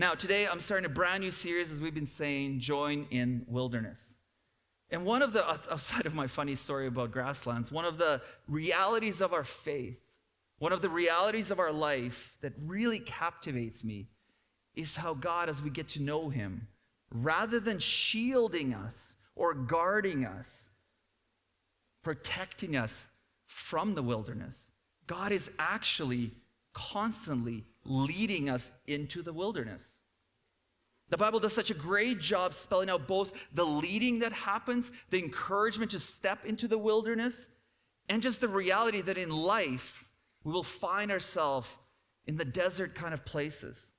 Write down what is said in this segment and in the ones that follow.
Now, today I'm starting a brand new series, as we've been saying, Join in Wilderness. And one of the, outside of my funny story about grasslands, one of the realities of our faith, one of the realities of our life that really captivates me is how God, as we get to know Him, rather than shielding us or guarding us, protecting us from the wilderness, God is actually constantly leading us into the wilderness. The Bible does such a great job spelling out both the leading that happens, the encouragement to step into the wilderness, and just the reality that in life we will find ourselves in the desert kind of places.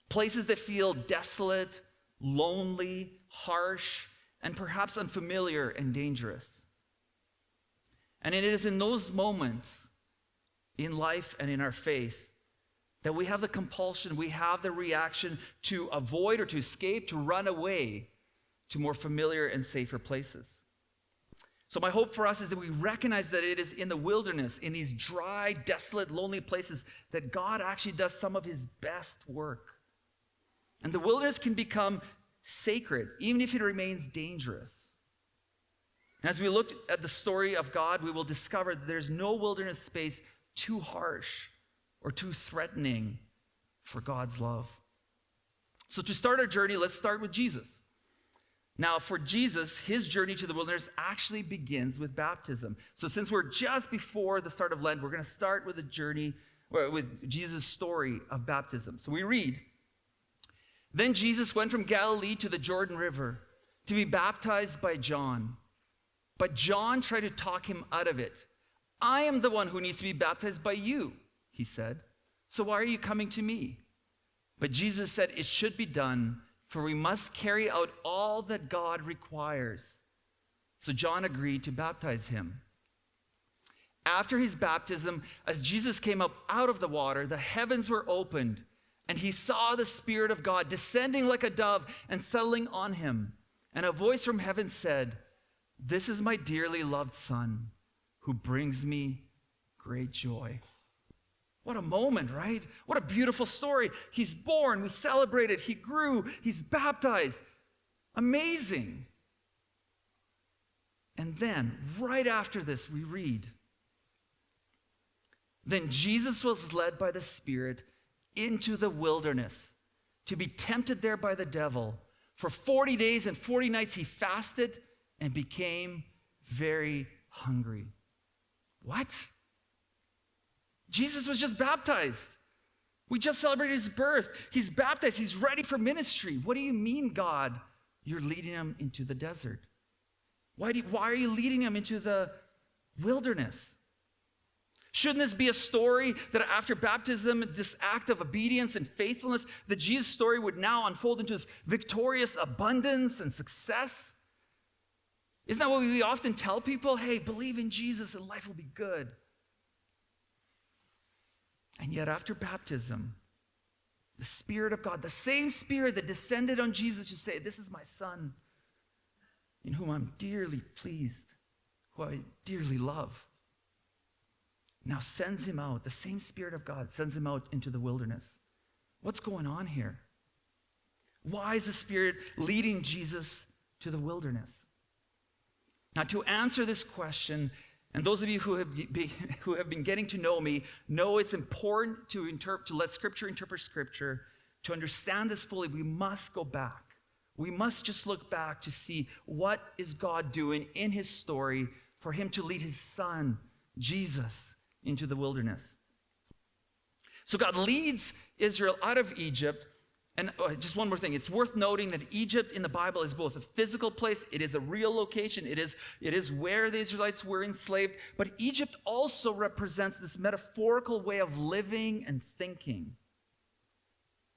Places that feel desolate, lonely, harsh, and perhaps unfamiliar and dangerous. And it is in those moments in life and in our faith that we have the compulsion, we have the reaction to avoid or to escape, to run away to more familiar and safer places. So my hope for us is that we recognize that it is in the wilderness, in these dry, desolate, lonely places, that God actually does some of His best work. And the wilderness can become sacred, even if it remains dangerous. And as we look at the story of God, we will discover that there's no wilderness space too harsh or too threatening for God's love. So to start our journey, let's start with Jesus. Now, for Jesus, His journey to the wilderness actually begins with baptism. So since we're just before the start of Lent, we're going to start with the journey, with Jesus' story of baptism. So we read, "Then Jesus went from Galilee to the Jordan River to be baptized by John. But John tried to talk him out of it. 'I am the one who needs to be baptized by you,' he said. 'So why are you coming to me?' But Jesus said, 'It should be done, for we must carry out all that God requires.' So John agreed to baptize him. After his baptism, as Jesus came up out of the water, the heavens were opened, and he saw the Spirit of God descending like a dove and settling on him. And a voice from heaven said, 'This is my dearly loved Son, who brings me great joy.'" What a moment, right? What a beautiful story. He's born, we celebrated, he grew, he's baptized. Amazing. And then, right after this, we read, "Then Jesus was led by the Spirit into the wilderness to be tempted there by the devil. For 40 days and 40 nights he fasted and became very hungry." What? Jesus was just baptized. We just celebrated his birth. He's baptized. He's ready for ministry. What do you mean, God, you're leading him into the desert? Why are you leading him into the wilderness? Shouldn't this be a story that after baptism, this act of obedience and faithfulness, that Jesus' story would now unfold into his victorious abundance and success? Isn't that what we often tell people? Hey, believe in Jesus and life will be good. And yet after baptism, the Spirit of God, the same Spirit that descended on Jesus to say, "This is my Son, in whom I'm dearly pleased, who I dearly love," now sends him out. The same Spirit of God sends him out into the wilderness. What's going on here? Why is the Spirit leading Jesus to the wilderness? Now, to answer this question, and those of you who have been getting to know me know it's important to let Scripture interpret Scripture. To understand this fully, we must go back. We must just look back to see what is God doing in his story for him to lead his Son, Jesus, into the wilderness. So God leads Israel out of Egypt. And just one more thing, it's worth noting that Egypt in the Bible is both a physical place, it is a real location, it is where the Israelites were enslaved, but Egypt also represents this metaphorical way of living and thinking.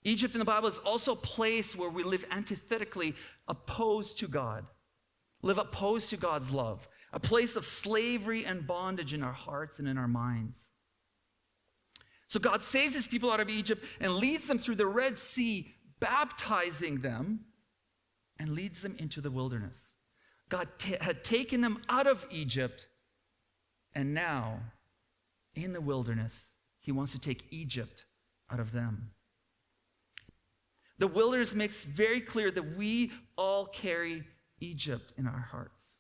Egypt in the Bible is also a place where we live antithetically opposed to God, live opposed to God's love, a place of slavery and bondage in our hearts and in our minds. So God saves his people out of Egypt and leads them through the Red Sea, baptizing them, and leads them into the wilderness. God had taken them out of Egypt, and now, in the wilderness, he wants to take Egypt out of them. The wilderness makes very clear that we all carry Egypt in our hearts.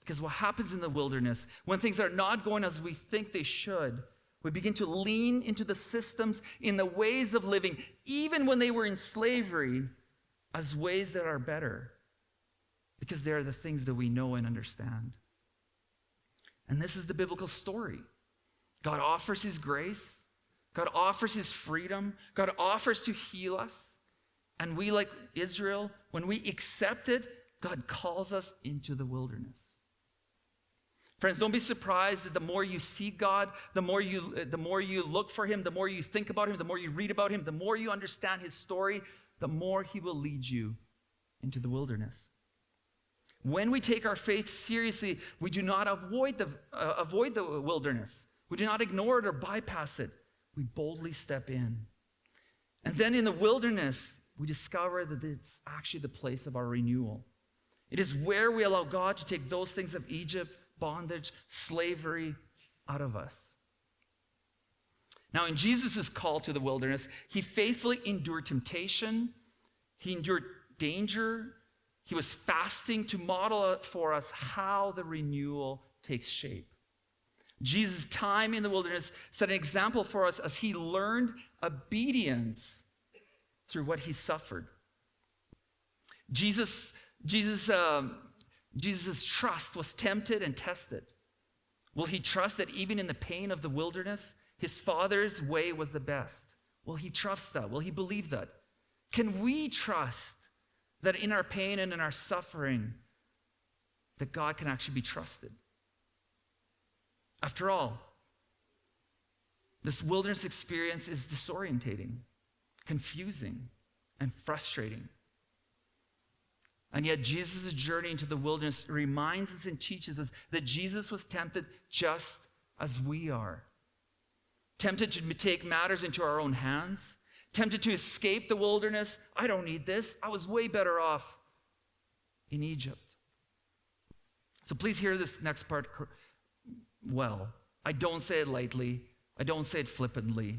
Because what happens in the wilderness, when things are not going as we think they should, we begin to lean into the systems, in the ways of living, even when they were in slavery, as ways that are better. Because they are the things that we know and understand. And this is the biblical story. God offers his grace. God offers his freedom. God offers to heal us. And we, like Israel, when we accept it, God calls us into the wilderness. Friends, don't be surprised that the more you seek God, the more you look for him, the more you think about him, the more you read about him, the more you understand his story, the more he will lead you into the wilderness. When we take our faith seriously, we do not avoid the wilderness. We do not ignore it or bypass it. We boldly step in. And then in the wilderness, we discover that it's actually the place of our renewal. It is where we allow God to take those things of Egypt, bondage, slavery, out of us. Now, in Jesus' call to the wilderness, he faithfully endured temptation. He endured danger. He was fasting to model for us how the renewal takes shape. Jesus' time in the wilderness set an example for us as he learned obedience through what he suffered. Jesus' trust was tempted and tested. Will he trust that even in the pain of the wilderness, his Father's way was the best? Will he trust that? Will he believe that? Can we trust that in our pain and in our suffering, that God can actually be trusted? After all, this wilderness experience is disorientating, confusing, and frustrating. And yet Jesus' journey into the wilderness reminds us and teaches us that Jesus was tempted just as we are. Tempted to take matters into our own hands. Tempted to escape the wilderness. I don't need this. I was way better off in Egypt. So please hear this next part well. I don't say it lightly. I don't say it flippantly.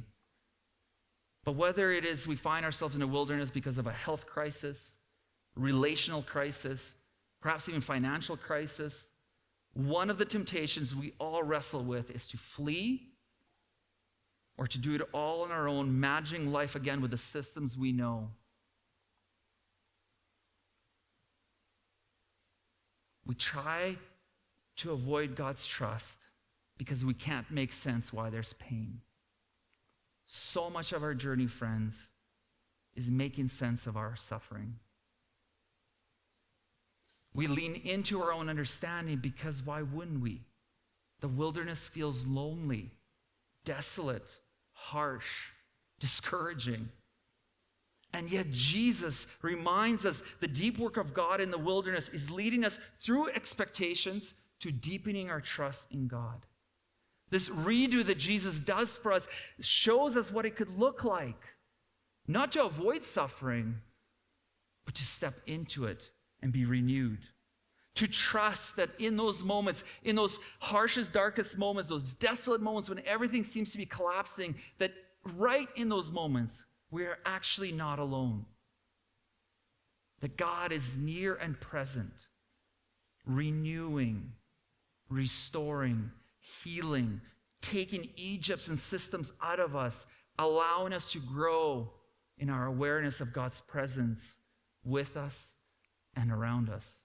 But whether it is we find ourselves in a wilderness because of a health crisis, relational crisis, perhaps even financial crisis, one of the temptations we all wrestle with is to flee or to do it all on our own, managing life again with the systems we know. We try to avoid God's trust because we can't make sense why there's pain. So much of our journey, friends, is making sense of our suffering. We lean into our own understanding because why wouldn't we? The wilderness feels lonely, desolate, harsh, discouraging. And yet Jesus reminds us the deep work of God in the wilderness is leading us through expectations to deepening our trust in God. This redo that Jesus does for us shows us what it could look like. Not to avoid suffering, but to step into it and be renewed. To trust that in those moments, in those harshest, darkest moments, those desolate moments when everything seems to be collapsing, that right in those moments, we are actually not alone. That God is near and present, renewing, restoring, healing, taking Egypts and systems out of us, allowing us to grow in our awareness of God's presence with us and around us.